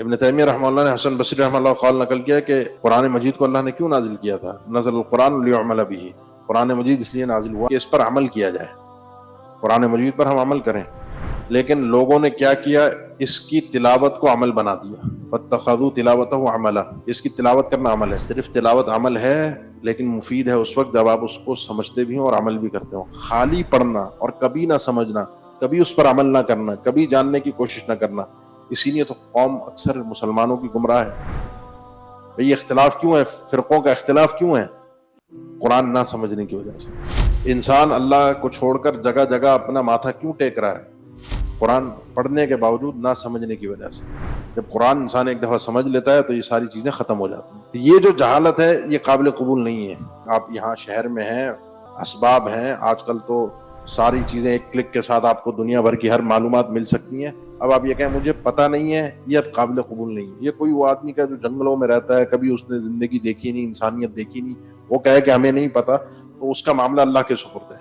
ابن تیمیہ رحمہ اللہ نے حسن بصری رحمہ اللہ قال نقل کیا کہ قرآن مجید کو اللہ نے کیوں نازل کیا تھا؟ نزل القرآن لیعمل بہ، قرآن مجید اس لیے نازل ہوا کہ اس پر عمل کیا جائے، قرآن مجید پر ہم عمل کریں. لیکن لوگوں نے کیا کیا؟ اس کی تلاوت کو عمل بنا دیا. فاتخذوا تلاوتہ عملا، اس کی تلاوت کرنا عمل ہے. صرف تلاوت عمل ہے، لیکن مفید ہے اس وقت جب آپ اس کو سمجھتے بھی ہوں اور عمل بھی کرتے ہوں. خالی پڑھنا اور کبھی نہ سمجھنا، کبھی اس پر عمل نہ کرنا، کبھی جاننے کی کوشش نہ کرنا، اسی لیے تو قوم اکثر مسلمانوں کی گمراہ ہے. یہ اختلاف کیوں ہے؟ فرقوں کا اختلاف کیوں ہے؟ قرآن نہ سمجھنے کی وجہ سے. انسان اللہ کو چھوڑ کر جگہ جگہ اپنا ماتھا کیوں ٹیک رہا ہے؟ قرآن پڑھنے کے باوجود نہ سمجھنے کی وجہ سے. جب قرآن انسان ایک دفعہ سمجھ لیتا ہے تو یہ ساری چیزیں ختم ہو جاتی ہیں. یہ جو جہالت ہے یہ قابل قبول نہیں ہے. آپ یہاں شہر میں ہیں، اسباب ہیں، آج کل تو ساری چیزیں ایک کلک کے ساتھ آپ کو دنیا بھر کی ہر معلومات مل سکتی ہیں. اب آپ یہ کہیں مجھے پتہ نہیں ہے، یہ اب قابل قبول نہیں ہے. یہ کوئی وہ آدمی کا جو جنگلوں میں رہتا ہے، کبھی اس نے زندگی دیکھی نہیں، انسانیت دیکھی نہیں، وہ کہے کہ ہمیں نہیں پتہ، تو اس کا معاملہ اللہ کے سپرد ہے.